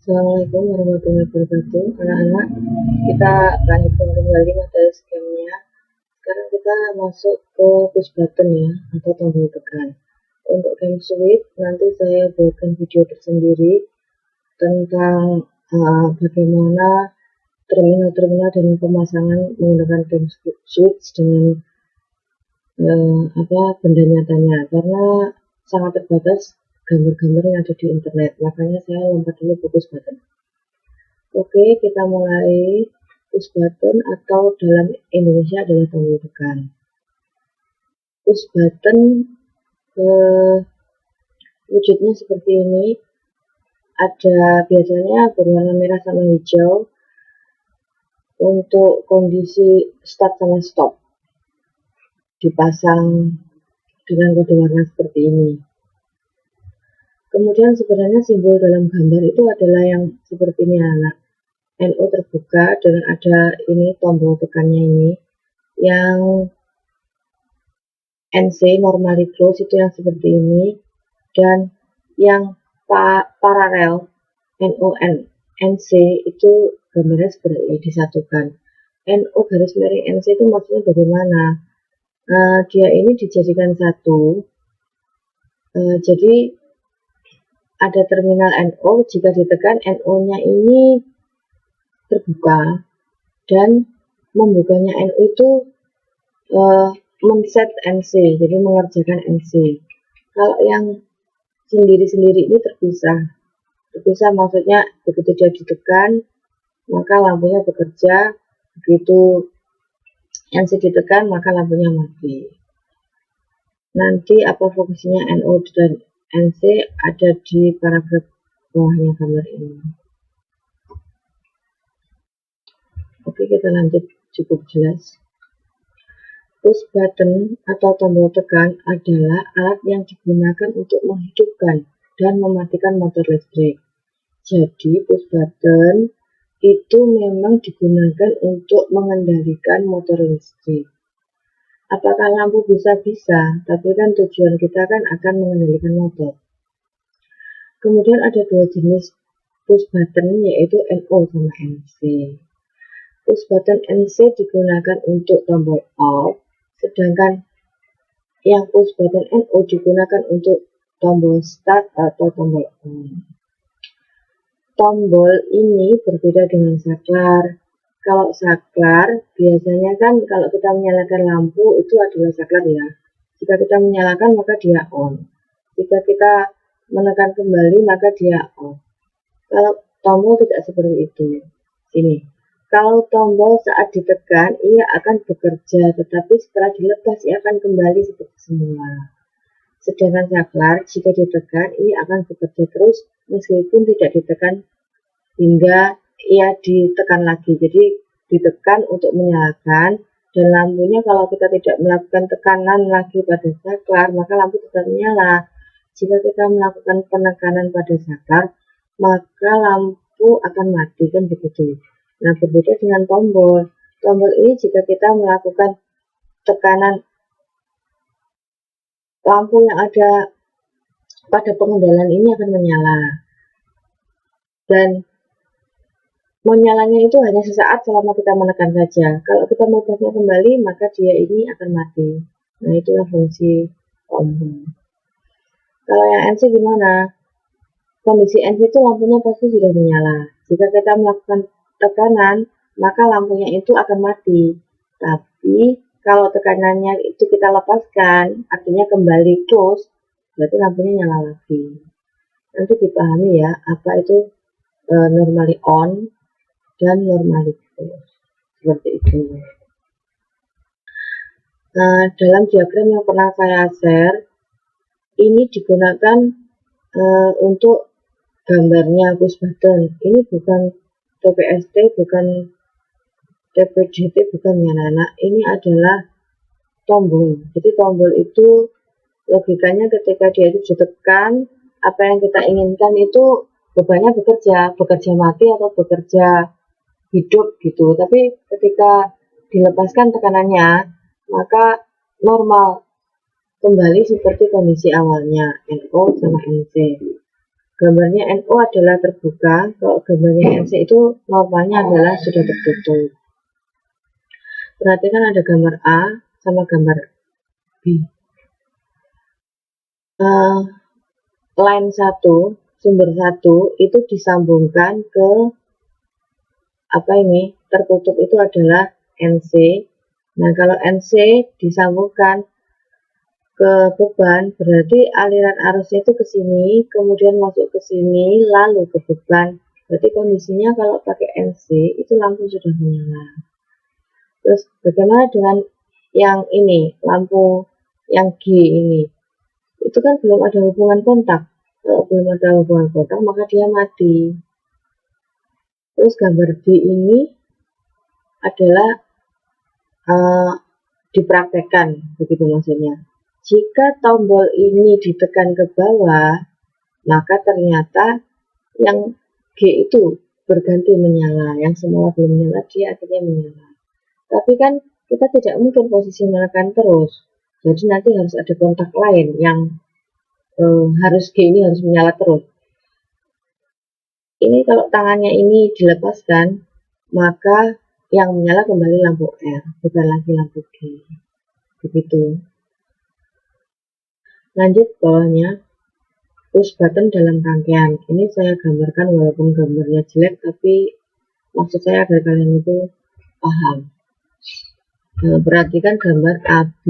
Assalamualaikum warahmatullahi wabarakatuh. Anak-anak, kita lanjutkan kembali materi scamnya. Sekarang kita masuk ke push button ya, atau tombol tekan. Untuk game switch, nanti saya buatkan video tersendiri tentang bagaimana terminal-terminal dan pemasangan menggunakan game switch dengan benda nyatanya, karena sangat terbatas gambar-gambar yang ada di internet. Makanya saya lompat dulu ke push button. Oke, kita mulai. Push button atau dalam Indonesia adalah tombol tekan. Push button wujudnya seperti ini. Ada biasanya berwarna merah sama hijau untuk kondisi start sama stop. Dipasang dengan kode warna seperti ini. Kemudian sebenarnya simbol dalam gambar itu adalah yang seperti ini, anak. NO terbuka dengan ada ini tombol tekannya ini. Yang NC normally close itu yang seperti ini. Dan yang paralel NC itu gambarnya seperti ini, disatukan. NO garis miring NC itu maksudnya bagaimana? Dia ini dijadikan satu. Jadi ada terminal NO, jika ditekan NO-nya ini terbuka, dan membukanya NO itu men-set NC, jadi mengerjakan NC. Kalau yang sendiri-sendiri ini terpisah maksudnya begitu dia ditekan maka lampunya bekerja, begitu NC ditekan maka lampunya mati. Nanti apa fungsinya NO dan NC ada di paragraf bawahnya gambar ini. Oke, kita lanjut, cukup jelas. Push button atau tombol tekan adalah alat yang digunakan untuk menghidupkan dan mematikan motor listrik. Jadi push button itu memang digunakan untuk mengendalikan motor listrik. Apakah lampu bisa-bisa, tapi kan tujuan kita kan akan mengendalikan motor. Kemudian ada dua jenis push button, yaitu NO sama NC. Push button NC digunakan untuk tombol off, sedangkan yang push button NO digunakan untuk tombol start atau tombol on. Tombol ini berbeda dengan saklar. Kalau saklar, biasanya kan kalau kita menyalakan lampu itu adalah saklar ya. Jika kita menyalakan maka dia on. Jika kita menekan kembali maka dia off. Kalau tombol tidak seperti itu. Ini. Kalau tombol saat ditekan, ia akan bekerja, tetapi setelah dilepas ia akan kembali seperti semula. Sedangkan saklar, jika ditekan, ia akan bekerja terus meskipun tidak ditekan hingga ia ditekan lagi. Jadi ditekan untuk menyalakan, dan lampunya kalau kita tidak melakukan tekanan lagi pada saklar maka lampu tetap menyala. Jika kita melakukan penekanan pada saklar maka lampu akan mati, kan begitu. Nah, berbeda dengan tombol. Tombol ini jika kita melakukan tekanan, lampu yang ada pada pengendalan ini akan menyala. Dan menyalanya itu hanya sesaat selama kita menekan saja. Kalau kita melepasnya kembali, maka dia ini akan mati. Nah, itulah fungsi tombol. Kalau yang NC gimana? Kondisi NC itu lampunya pasti sudah menyala. Jika kita melakukan tekanan, maka lampunya itu akan mati. Tapi kalau tekanannya itu kita lepaskan, artinya kembali close, berarti lampunya nyala lagi. Nanti dipahami ya, apa itu normally on dan normally close, seperti itu. Nah, dalam diagram yang pernah saya share, ini digunakan untuk gambarnya push button. Ini bukan TPST, bukan TPDT, bukan ya anak. Ini adalah tombol. Jadi tombol itu logikanya ketika dia itu ditekan, apa yang kita inginkan itu bebannya bekerja mati atau bekerja hidup gitu. Tapi ketika dilepaskan tekanannya, maka normal kembali seperti kondisi awalnya, NO sama NC. gambarnya NO adalah terbuka, kalau gambarnya NC itu normalnya adalah sudah tertutup. Perhatikan ada gambar A sama gambar B. Line 1, sumber 1 itu disambungkan ke tertutup itu adalah NC. Nah, kalau NC disambungkan ke beban, berarti aliran arusnya itu ke sini, kemudian masuk ke sini, lalu ke beban. Berarti kondisinya kalau pakai NC itu lampu sudah menyala. Terus bagaimana dengan yang ini, lampu yang G ini? Itu kan belum ada hubungan kontak. Kalau belum ada hubungan kontak, maka dia mati. Terus gambar B ini adalah dipraktekkan, begitu maksudnya. Jika tombol ini ditekan ke bawah, maka ternyata yang G itu berganti menyala. Yang semula belum menyala, dia akhirnya menyala. Tapi kan kita tidak mungkin posisi menekan terus. Jadi nanti harus ada kontak lain yang harus G ini harus menyala terus. Ini kalau tangannya ini dilepaskan, maka yang menyala kembali lampu R, bukan lagi lampu G. Begitu. Lanjut bawahnya, push button dalam rangkaian. Ini saya gambarkan walaupun gambarnya jelek, tapi maksud saya agar kalian itu paham. Perhatikan gambar A, B,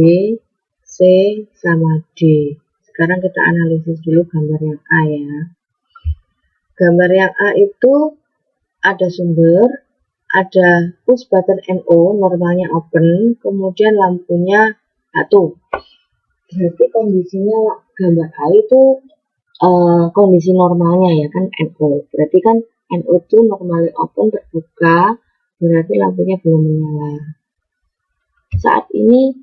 C, sama D. Sekarang kita analisis dulu gambar yang A ya. Gambar yang A itu ada sumber, ada push button NO, normalnya open, kemudian lampunya satu. Berarti kondisinya gambar A itu kondisi normalnya ya kan NO. Berarti kan NO itu normalnya open, terbuka, berarti lampunya belum menyala. Saat ini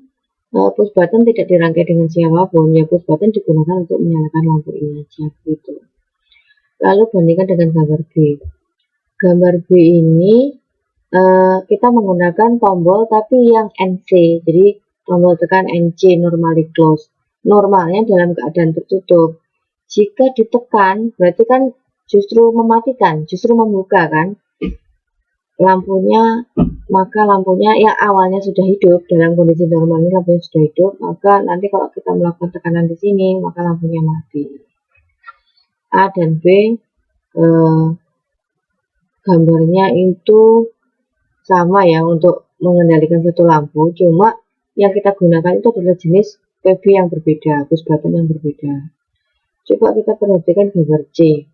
push button tidak dirangkai dengan siapapun, ya push button digunakan untuk menyalakan lampu ini aja gitu. Lalu bandingkan dengan gambar B. Gambar B ini kita menggunakan tombol tapi yang NC, jadi tombol tekan NC normally close. Normalnya dalam keadaan tertutup. Jika ditekan berarti kan justru mematikan, justru membuka kan lampunya, maka lampunya yang awalnya sudah hidup dalam kondisi normal ini lampunya sudah hidup, maka nanti kalau kita melakukan tekanan di sini maka lampunya mati. A dan B gambarnya itu sama ya untuk mengendalikan satu lampu, cuma yang kita gunakan itu adalah jenis PB yang berbeda, push button yang berbeda. Coba kita perhatikan gambar C.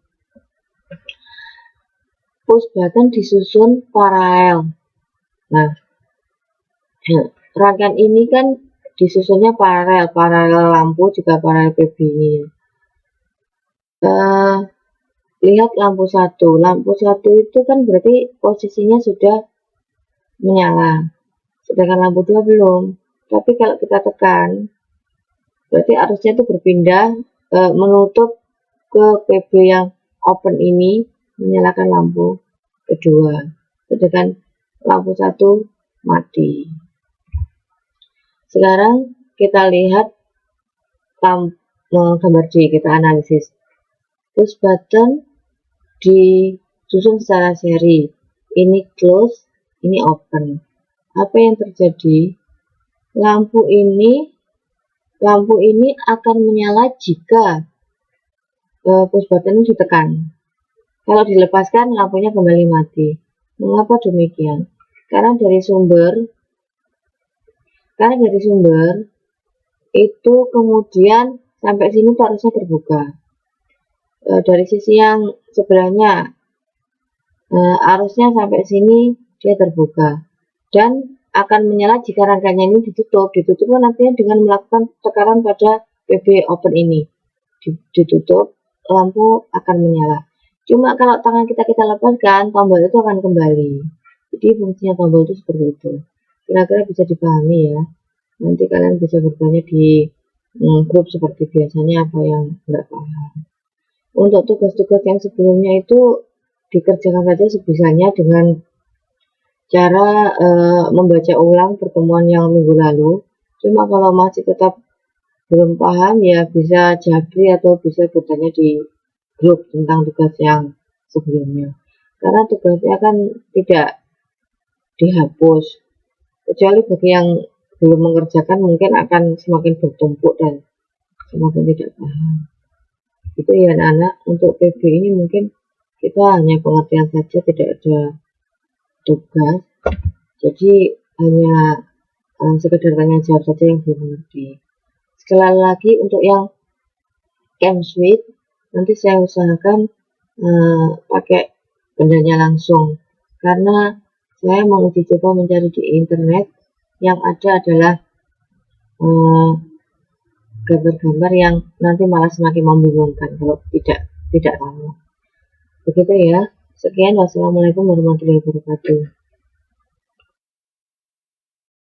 Push button disusun paralel. Nah, rangkaian ini kan disusunnya paralel lampu juga paralel PB ini. Lihat lampu satu itu kan berarti posisinya sudah menyala, sedangkan lampu 2 belum. Tapi kalau kita tekan berarti arusnya itu berpindah menutup ke PB yang open ini, menyalakan lampu kedua, sedangkan lampu 1 mati. Sekarang kita lihat gambar D, kita analisis. Push button disusun secara seri, ini close, ini open. Apa yang terjadi? Lampu ini akan menyala jika push button ditekan. Kalau dilepaskan lampunya kembali mati. Mengapa demikian? Karena dari sumber itu kemudian sampai sini harusnya terbuka. Dari sisi yang sebelahnya arusnya sampai sini dia terbuka dan akan menyala jika rangkaiannya ini ditutup nantinya dengan melakukan tekanan pada PB open ini, ditutup, lampu akan menyala. Cuma kalau tangan kita lepaskan, tombol itu akan kembali. Jadi fungsinya tombol itu seperti itu. Kira-kira bisa dipahami ya. Nanti kalian bisa bertanya di grup seperti biasanya apa yang nggak paham. Untuk tugas-tugas yang sebelumnya itu dikerjakan saja sebisanya dengan cara membaca ulang pertemuan yang minggu lalu. Cuma kalau masih tetap belum paham ya bisa japri atau bisa bertanya di grup tentang tugas yang sebelumnya, karena tugasnya kan tidak dihapus, kecuali bagi yang belum mengerjakan mungkin akan semakin bertumpuk dan semakin tidak paham. Itu ya anak-anak, untuk PB ini mungkin kita hanya pengertian saja, tidak ada tugas, jadi hanya sekedar tanya jawab saja yang belum mengerti. Sekali lagi untuk yang ChemSuite nanti saya usahakan pakai bendanya langsung, karena saya mau uji coba mencari di internet, yang ada adalah gambar-gambar yang nanti malah semakin membingungkan kalau tidak tahu. Begitu ya. Sekian, wassalamualaikum warahmatullahi wabarakatuh.